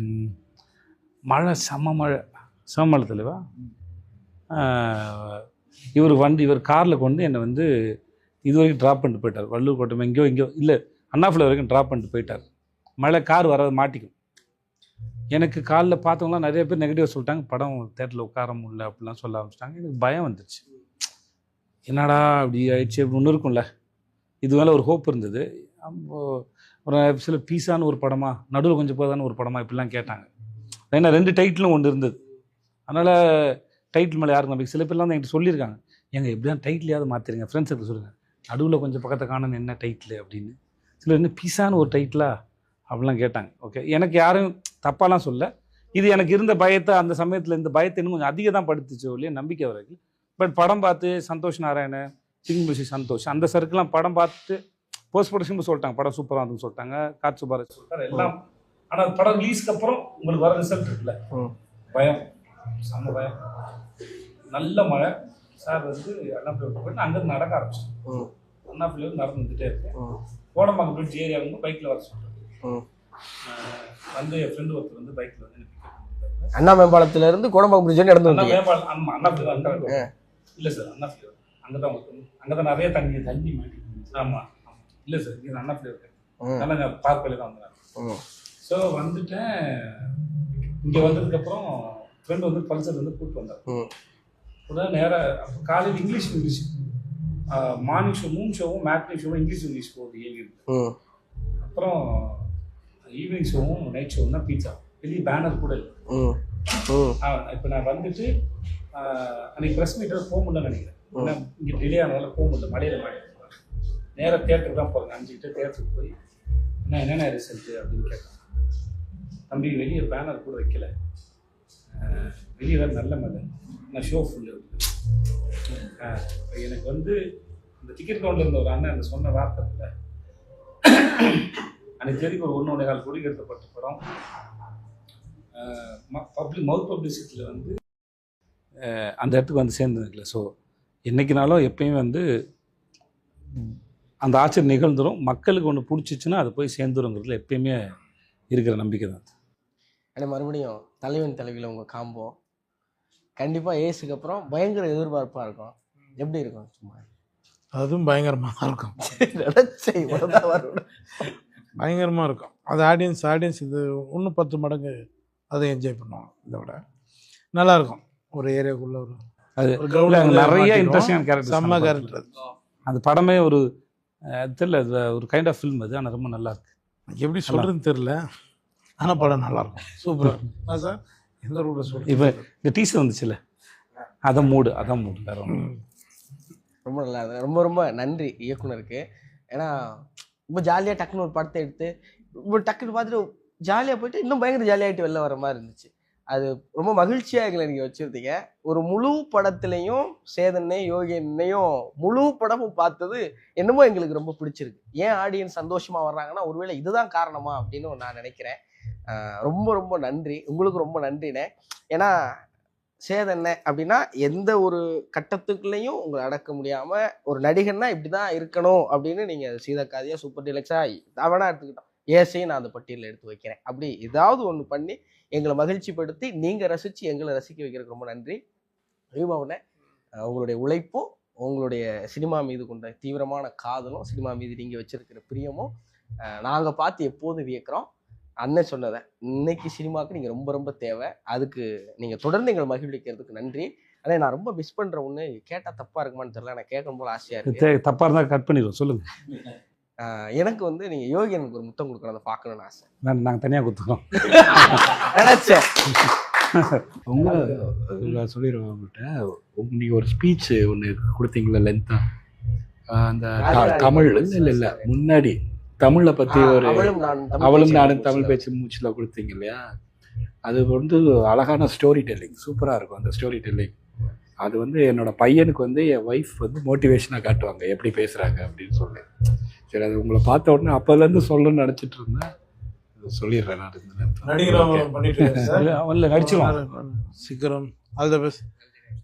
மழை செம்ம மழை தலைவா. இவர் காரில் கொண்டு என்னை வந்து இது வரைக்கும் ட்ராப் பண்ணிட்டு போயிட்டார். வள்ளூர் கோட்டை எங்கேயோ இல்லை அண்ணாஃபில் வரைக்கும் ட்ராப் பண்ணிட்டு போயிட்டார். மழை கார் வராது மாட்டிக்கும். எனக்கு காலில் பார்த்தவங்களாம் நிறைய பேர் நெகட்டிவாக சொல்லிட்டாங்க. படம் தேட்டரில் உட்கார முடியல அப்படிலாம் சொல்ல ஆரம்பிச்சிட்டாங்க. எனக்கு பயம் வந்துடுச்சு. என்னடா அப்படி ஆயிடுச்சு அப்படி ஒன்று இருக்கும்ல. இது மேலே ஒரு ஹோப் இருந்தது. ஒரு சில பீஸான ஒரு படமா, நடுவில் கொஞ்சம் போதான ஒரு படமா இப்படிலாம் கேட்டாங்க. ஏன்னா 2 டைட்டிலும் ஒன்று இருந்தது. அதனால் டைட்டில் மேலே யாருக்கு நம்பிக்கை. சில பேர்லாம் தான் என்கிட்ட சொல்லியிருக்காங்க, எங்கள் எப்படிதான் டைட்டிலையாவது மாற்றிருங்க, ஃப்ரெண்ட்ஸுக்கு சொல்லுங்கள், நடுவில் கொஞ்சம் பக்கத்தை காணணும் என்ன டைட்டில் அப்படின்னு. சிலர் என்ன பீஸான ஒரு டைட்டிலா அப்படிலாம் கேட்டாங்க. ஓகே, எனக்கு யாரும் தப்பாலாம் சொல்ல. இது எனக்கு இருந்த பயத்தை அந்த சமயத்தில் இந்த பயத்தை இன்னும் கொஞ்சம் அதிகம் தான் படுத்துச்சு இல்லையா, நம்பிக்கை வரைக்கும். பட் படம் பார்த்து சந்தோஷ் நாராயண, சிங்மிஷி சந்தோஷ் அந்த சர்க்கெலாம் படம் பார்த்துட்டு போஸ்ட் ப்ரொடக்ஷன் சொல்லிட்டாங்க படம் சூப்பராக இருந்துன்னு சொல்லிட்டாங்க. காட் சுபாராஜ் சொல்லிட்டாரு எல்லாம். ஆனால் படம் ரிலீஸ்க்கு அப்புறம் உங்களுக்கு வர ரிசல்ட் இருக்குல்ல, பயம், செம்ம பயம். நல்ல மழை சார் வந்து அண்ணாப்பிள்ளை போயிட்டு அங்கேருந்து நடக்க ஆரம்பிச்சோம். அண்ணாப்பிள்ளை நடந்து வந்துட்டே இருக்கேன். கோடம்பாக்கம் பிரிட்ஜ் ஏரியா வந்து பைக்கில் வர சொல்கிறேன். வந்து என் ஃப்ரெண்டு ஒருத்தர் வந்து பைக்கில் வந்து அண்ணா மேம்பாலத்துல இருந்து கோடம்பாக்கம் பிரிட்ஜ் நடந்து வந்தீங்க? அண்ணாப்பிள்ளை அங்கே இல்லை சார், அண்ணாப்பிள்ளை அங்கே தான் நிறைய தண்ணி மாட்டி. ஆமாம் இல்லை சார், இது அண்ணாப்பிள்ளை இருக்கேன். அதனால் நான் பார்க்கல தான் வந்தேன். ஸோ வந்துட்டேன். இங்கே வந்ததுக்கப்புறம் ஃப்ரெண்டு வந்து பல்சர் வந்து கூப்பிட்டு வந்தார். உடனே நேராக அப்போ காலையில் இங்கிலீஷ் மார்னிங் ஷோ 3 ஷோவும் மேட்னிங் ஷோவும் இங்கிலீஷ் போகுது ஏவிஎம். அப்புறம் ஈவினிங் ஷோவும் நைட் ஷோவும் தான் பீட்சா. வெளியே பேனர் கூட இல்லை. இப்போ நான் வந்துட்டு அன்றைக்கி ப்ரெஸ் மீட்டர் போக முடியலன்னு நினைக்கிறேன். ஏன்னா இங்கே டிலே ஆனதால போக முடியல, மழையில் மாட்டேன். நேராக தேட்டருக்கு தான் போகிறேன். 5 கிட்ட தேட்டருக்கு போய் என்னென்ன ரிசல்ட்டு அப்படின்னு கேட்டேன். தம்பி வெளியே பேனர் கூட வைக்கல, வெளியே வேறு நல்ல மழை, நான் ஷோ ஃபுல்லு. எனக்கு வந்து இந்த டிக்கெட் கவுண்டில் இருந்த ஒரு அண்ணன் அந்த சொன்ன வார்த்தை அன்றைக்கு தெரிவிக்க ஒரு 1.25 கோடி எடுத்தப்பட்ட படம் மவுத் பப்ளிசிட்டியில் வந்து அந்த இடத்துக்கு வந்து சேர்ந்ததுல. ஸோ என்றைக்குனாலும் எப்பயும் வந்து அந்த ஆச்சரியம் நிகழ்ந்துடும். மக்களுக்கு ஒன்று பிடிச்சிச்சுன்னா அது போய் சேர்ந்துருங்கிறதுல எப்பயுமே இருக்கிற நம்பிக்கை தான். ஆனால் மறுபடியும் தலைவன் தலைவியில் உங்கள் காம்போ கண்டிப்பாக ஏசுக்கு அப்புறம் பயங்கர எதிர்பார்ப்பாக இருக்கும். எப்படி இருக்கும்? சும்மா அதுவும் பயங்கரமாக இருக்கும். பயங்கரமாக இருக்கும். அது ஆடியன்ஸ் இது இன்னும் 10 மடங்கு அதை என்ஜாய் பண்ணுவாங்க. இதை விட நல்லாயிருக்கும். ஒரு ஏரியாவுக்குள்ள ஒரு கிரவுண்டில் நிறைய இன்ட்ரெஸ்டிங்கான கேரக்டர், செம்ம கேரக்டர். அந்த படமே ஒரு தெரியல, ஒரு கைண்ட் ஆஃப் ஃபில்ம் அது. ஆனால் ரொம்ப நல்லாயிருக்கு. எப்படி சொல்கிறதுன்னு தெரில, ஆனால் படம் நல்லாயிருக்கும், சூப்பராக இருக்கும் சார். எந்த ரூட்டில் சொல்லுங்கள். இப்போ இந்த டீசர் வந்துச்சுல்ல, அதான் மூடு வேறு ரொம்ப நல்லா இருந்தது. ரொம்ப ரொம்ப நன்றி இயக்குனருக்கு. ஏன்னா ரொம்ப ஜாலியாக டக்குன்னு ஒரு படத்தை எடுத்து ரொம்ப டக்குன்னு பார்த்துட்டு ஜாலியாக போயிட்டு இன்னும் பயங்கர ஜாலியாகிட்டு வெளில வர மாதிரி இருந்துச்சு. அது ரொம்ப மகிழ்ச்சியாக எங்களை நீங்கள் வச்சுருந்தீங்க. ஒரு முழு படத்துலையும் சேதனை யோகியனையும் முழு படமும் பார்த்தது என்னமோ எங்களுக்கு ரொம்ப பிடிச்சிருக்கு. ஏன் ஆடியன்ஸ் சந்தோஷமாக வர்றாங்கன்னா ஒருவேளை இதுதான் காரணமா அப்படின்னு நான் நினைக்கிறேன். ரொம்ப ரொம்ப நன்றி. உங்களுக்கு ரொம்ப நன்றிண்ணே. ஏன்னா சேதனை அப்படின்னா எந்த ஒரு கட்டத்துக்குள்ளேயும் உங்களை அடக்க முடியாமல் ஒரு நடிகர்னா இப்படி தான் இருக்கணும் அப்படின்னு நீங்கள் சீதக்காதியாக சூப்பர் டீலக்ஸாக தவணா எடுத்துக்கிட்டோம். ஏசையும் நான் அந்த பட்டியலில் எடுத்து வைக்கிறேன். அப்படி ஏதாவது ஒன்று பண்ணி எங்களை மகிழ்ச்சிப்படுத்தி நீங்கள் ரசித்து எங்களை ரசிக்க வைக்கிறதுக்கு ரொம்ப நன்றி. ரீமாவுண்ணே, உங்களுடைய உழைப்பும் உங்களுடைய சினிமா மீது கொண்ட தீவிரமான காதலும் சினிமா மீது நீங்கள் வச்சிருக்கிற பிரியமும் நாங்கள் பார்த்து எப்போதும் வியக்கிறோம். அண்ணன் சொன்னதை இன்னைக்கு சினிமாவுக்கு நீங்கள் ரொம்ப ரொம்ப தேவை. அதுக்கு நீங்கள் தொடர்ந்து எங்களை மகிழ்விக்கிறதுக்கு நன்றி. ஆனால் நான் ரொம்ப மிஸ் பண்ணுற ஒன்று, கேட்டால் தப்பாக இருக்குமான்னு தெரியல, நான் கேட்கணும் போல ஆசையாக இருக்கு. தப்பாக இருந்தால் கட் பண்ணிடுவோம், சொல்லுங்கள். எனக்கு வந்து நீங்கள் யோகி எனக்கு ஒரு முத்தம் கொடுக்கணும், அதை பார்க்கணும்னு ஆசை. நாங்கள் தனியாக கொடுத்துக்கிறோம். நினச்சேன் உங்களை சொல்லிடுவேன் உங்கள்கிட்ட. நீங்கள் ஒரு ஸ்பீச் ஒன்று கொடுத்தீங்களா லென்த்தாக, அந்த தமிழ் இல்லை முன்னாடி தமிழை பற்றி ஒரு அவளும் நானும் தமிழ் பேச்சு மூச்சில் கொடுத்தீங்க இல்லையா, அது வந்து அழகான ஸ்டோரி டெல்லிங், சூப்பராக இருக்கும் அந்த ஸ்டோரி டெல்லிங். அது வந்து என்னோட பையனுக்கு வந்து என் ஒய்ஃப் வந்து மோட்டிவேஷனாக காட்டுவாங்க எப்படி பேசுகிறாங்க அப்படின்னு சொல்லி. சரி, அது உங்களை பார்த்த உடனே அப்போலேருந்து சொல்லணும்னு நினச்சிட்டு இருந்தேன், சொல்லிடுறேன் நான். இல்லை நடிச்சிருவோம் சீக்கிரம். All the best.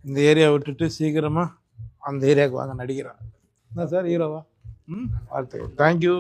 இந்த ஏரியா விட்டுட்டு சீக்கிரமாக அந்த ஏரியாவுக்கு வாங்க, நடிக்கிறேன். என்ன சார், ஹீரோவா? வாழ்த்துக்கள். தேங்க்யூ.